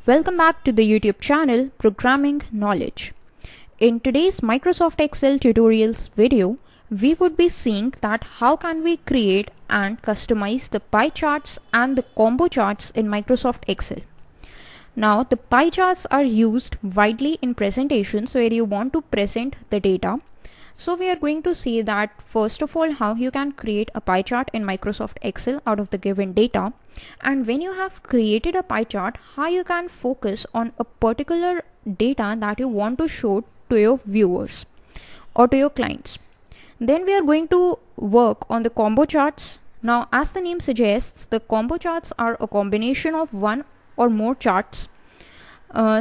Welcome back to the YouTube channel Programming Knowledge. In today's Microsoft Excel tutorials video, we would be seeing that how can we create and customize the pie charts and the combo charts in Microsoft Excel. Now, the pie charts are used widely in presentations where you want to present the data. So we are going to see that first of all how you can create a pie chart in Microsoft Excel out of the given data, and when you have created a pie chart, how you can focus on a particular data that you want to show to your viewers or to your clients. Then we are going to work on the combo charts. Now, as the name suggests, the combo charts are a combination of one or more charts.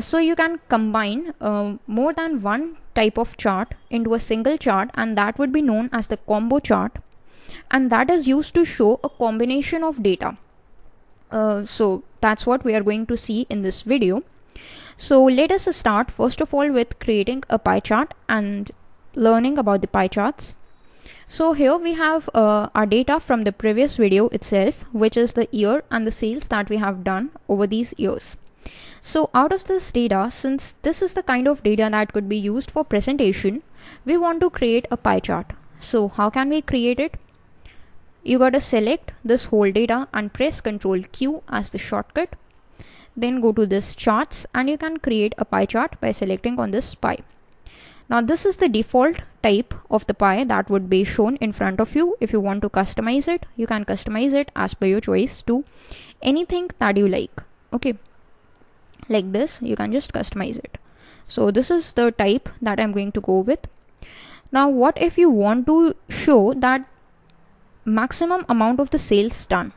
So you can combine more than one type of chart into a single chart, and that would be known as the combo chart, and that is used to show a combination of data. So that's what we are going to see in this video. So let us start first of all with creating a pie chart and learning about the pie charts. So here we have our data from the previous video itself, which is the year and the sales that we have done over these years. So out of this data, since this is the kind of data that could be used for presentation, we want to create a pie chart. So how can we create it? You got to select this whole data and press Ctrl Q as the shortcut. Then go to this charts and you can create a pie chart by selecting on this pie. Now this is the default type of the pie that would be shown in front of you. If you want to customize it, you can customize it as per your choice to anything that you like. Okay. Like this, you can just customize it. So this is the type that I'm going to go with. Now, what if you want to show that maximum amount of the sales done?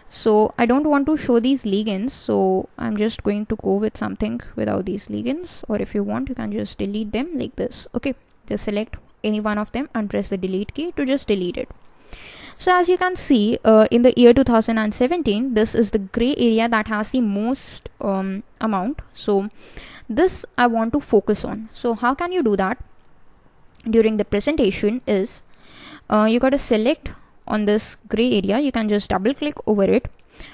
So I don't want to show these legends, so I'm just going to go with something without these legends, or if you want, you can just delete them like this. Okay, just select any one of them and press the delete key to just delete it. So as you can see, in the year 2017, this is the gray area that has the most amount. So this I want to focus on. So how can you do that during the presentation is you got to select on this gray area. You can just double click over it,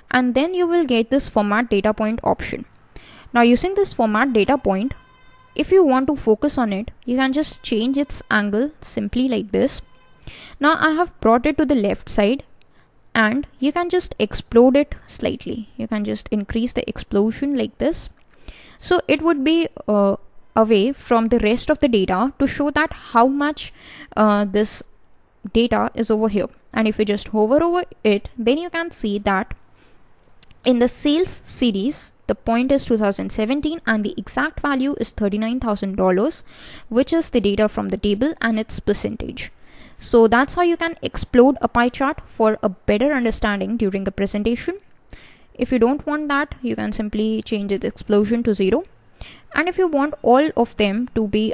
and then you will get this format data point option. Now using this format data point, if you want to focus on it, you can just change its angle simply like this. Now I have brought it to the left side, and you can just explode it slightly. You can just increase the explosion like this. So it would be away from the rest of the data to show that how much this data is over here. And if you just hover over it, then you can see that in the sales series, the point is 2017 and the exact value is $39,000, which is the data from the table and its percentage. So that's how you can explode a pie chart for a better understanding during a presentation. If you don't want that, you can simply change its explosion to 0. And if you want all of them to be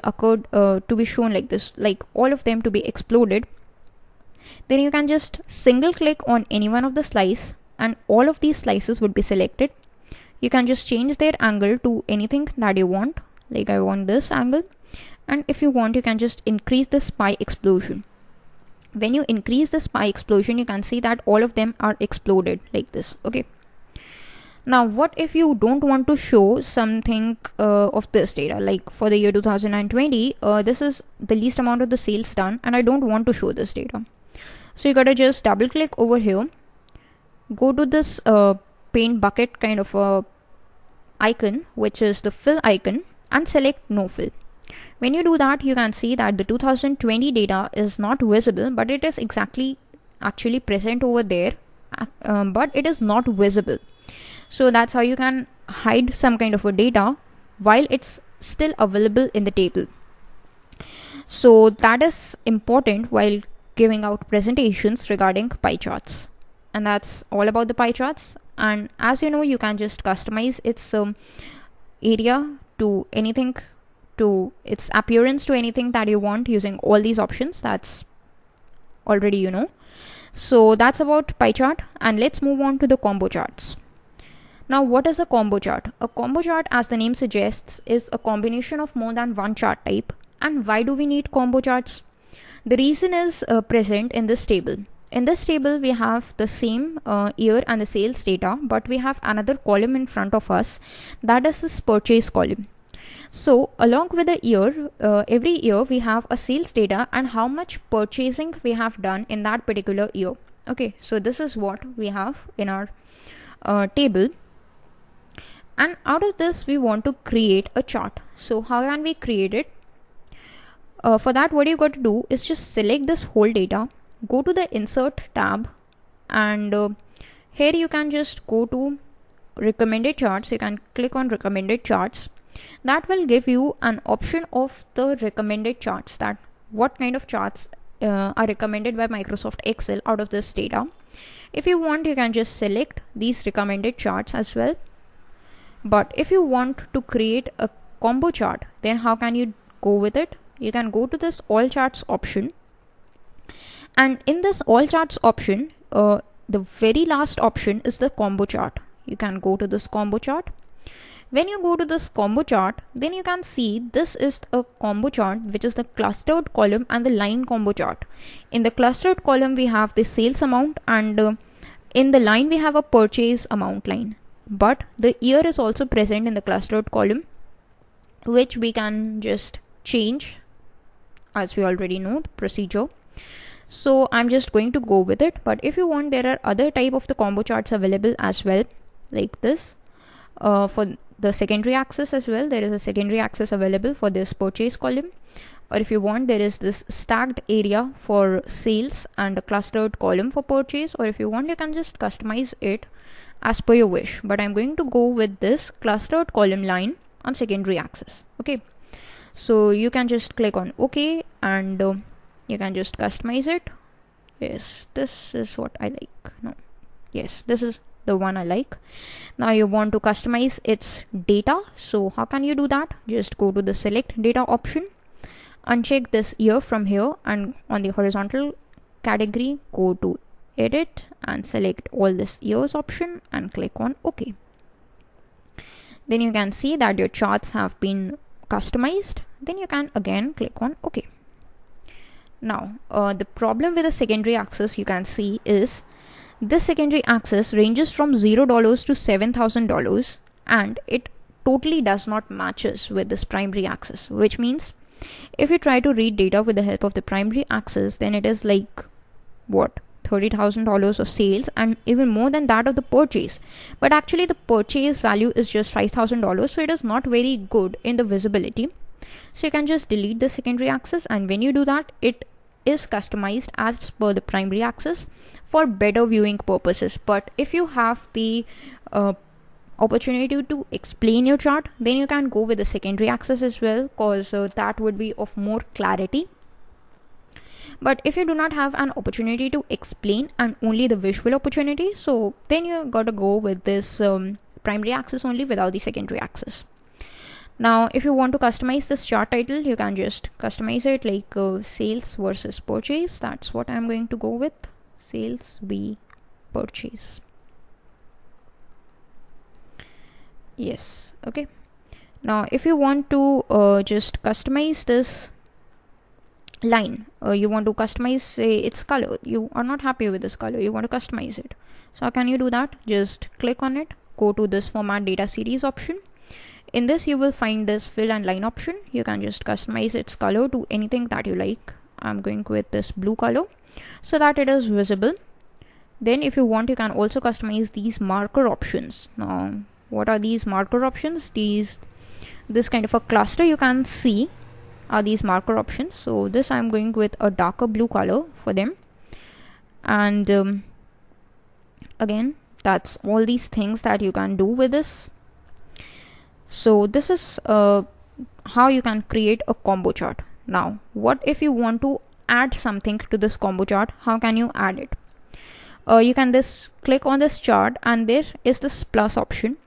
shown like this, like all of them to be exploded, then you can just single click on any one of the slice and all of these slices would be selected. You can just change their angle to anything that you want. Like I want this angle. And if you want, you can just increase this pie explosion. When you increase this pie explosion, you can see that all of them are exploded like this. Okay. Now, what if you don't want to show something of this data? Like for the year 2020, this is the least amount of the sales done, and I don't want to show this data. So you gotta just double click over here, go to this paint bucket kind of a icon, which is the fill icon, and select no fill. When you do that, you can see that the 2020 data is not visible, but it is actually present over there, but it is not visible. So that's how you can hide some kind of a data while it's still available in the table. So that is important while giving out presentations regarding pie charts. And that's all about the pie charts. And as you know, you can just customize its area to anything, to its appearance, to anything that you want using all these options. That's already you know. So that's about pie chart, and let's move on to the combo charts. Now, what is a combo chart? A combo chart, as the name suggests, is a combination of more than one chart type. And why do we need combo charts? The reason is present in this table. in this table we have the same year and the sales data, but we have another column in front of us, that is this purchase column. So along with the year, every year we have a sales data and how much purchasing we have done in that particular year. Okay, so this is what we have in our table, and out of this we want to create a chart. So how can we create it? For that, what you got to do is just select this whole data, go to the insert tab, and here you can just go to recommended charts. You can click on recommended charts. That will give you an option of the recommended charts, that what kind of charts are recommended by Microsoft Excel out of this data. If you want, you can just select these recommended charts as well. But if you want to create a combo chart, then how can you go with it? You can go to this all charts option, and in this all charts option, the very last option is the combo chart. You can go to this combo chart. When you go to this combo chart, then you can see this is a combo chart, which is the clustered column and the line combo chart. In the clustered column we have the sales amount, and in the line we have a purchase amount line, but the year is also present in the clustered column, which we can just change as we already know the procedure. So I'm just going to go with it, but if you want, there are other type of the combo charts available as well, like this. For the secondary axis as well, there is a secondary axis available for this purchase column, or if you want, there is this stacked area for sales and a clustered column for purchase, or if you want, you can just customize it as per your wish. But I'm going to go with this clustered column line on secondary axis. Okay, so you can just click on OK, and you can just customize it. Yes, this is what I like. No, yes, this is the one I like. Now you want to customize its data. So how can you do that? Just go to the select data option, uncheck this year from here, and on the horizontal category, go to edit and select all this years option and click on OK. Then you can see that your charts have been customized. Then you can again click on OK. Now the problem with the secondary axis, you can see, is this secondary axis ranges from $0 to $7,000, and it totally does not matches with this primary axis, which means if you try to read data with the help of the primary axis, then it is like what, $30,000 of sales and even more than that of the purchase. But actually the purchase value is just $5,000, so it is not very good in the visibility. So you can just delete the secondary axis, and when you do that, it is customized as per the primary axis for better viewing purposes. But if you have the opportunity to explain your chart, then you can go with the secondary axis as well, because that would be of more clarity. But if you do not have an opportunity to explain and only the visual opportunity, so then you gotta go with this primary axis only without the secondary axis. Now if you want to customize this chart title, you can just customize it like sales versus purchase. That's what I'm going to go with, sales v purchase. Yes, okay. Now if you want to just customize this line, you want to customize, say, its color, you are not happy with this color, you want to customize it. So how can you do that? Just click on it, go to this format data series option. In this you will find this fill and line option. You can just customize its color to anything that you like. I'm going with this blue color so that it is visible. Then if you want, you can also customize these marker options. Now what are these marker options? This kind of a cluster you can see are these marker options. So this I'm going with a darker blue color for them, and again, that's all these things that you can do with this. So this is how you can create a combo chart. Now what if you want to add something to this combo chart? How can you add it? You can click on this chart, and there is this plus option,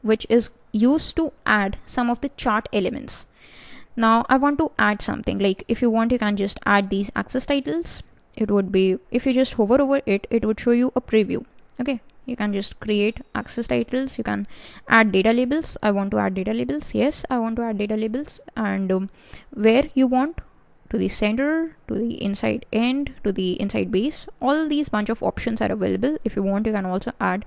which is used to add some of the chart elements. Now I want to add something, like if you want, you can just add these axis titles. It would be, if you just hover over it, it would show you a preview. Okay, you can just create axis titles. You can add data labels. I want to add data labels. Yes, I want to add data labels. And where you want to the center, to the inside end, to the inside base. All these bunch of options are available. If you want, you can also add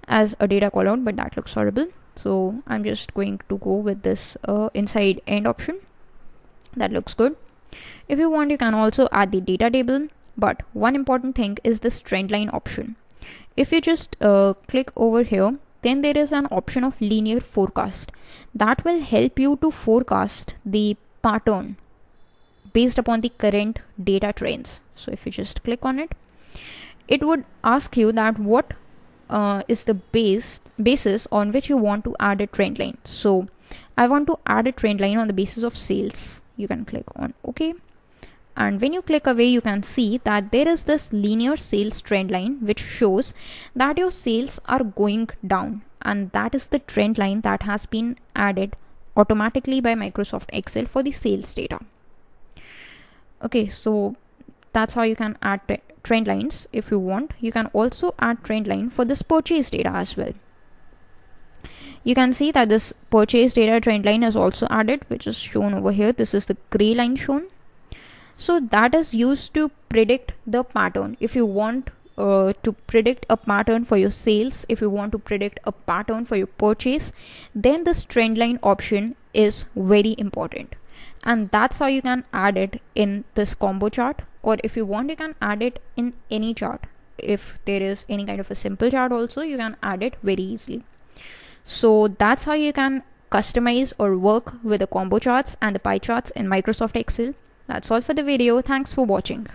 as a data callout, but that looks horrible. So I'm just going to go with this inside end option. That looks good. If you want, you can also add the data table, but one important thing is this trend line option. If you just click over here, then there is an option of linear forecast that will help you to forecast the pattern based upon the current data trends. So if you just click on it, it would ask you that what is the basis on which you want to add a trend line. So I want to add a trend line on the basis of sales. You can click on OK, and when you click away, you can see that there is this linear sales trend line which shows that your sales are going down, and that is the trend line that has been added automatically by Microsoft Excel for the sales data. Okay, so that's how you can add trend lines. If you want, you can also add trend line for this purchase data as well. You can see that this purchase data trend line is also added, which is shown over here. This is the gray line shown. So that is used to predict the pattern. If you want to predict a pattern for your sales, if you want to predict a pattern for your purchase, then this trend line option is very important. And that's how you can add it in this combo chart, or if you want, you can add it in any chart. If there is any kind of a simple chart also, you can add it very easily. So that's how you can customize or work with the combo charts and the pie charts in Microsoft Excel. That's all for the video. Thanks for watching.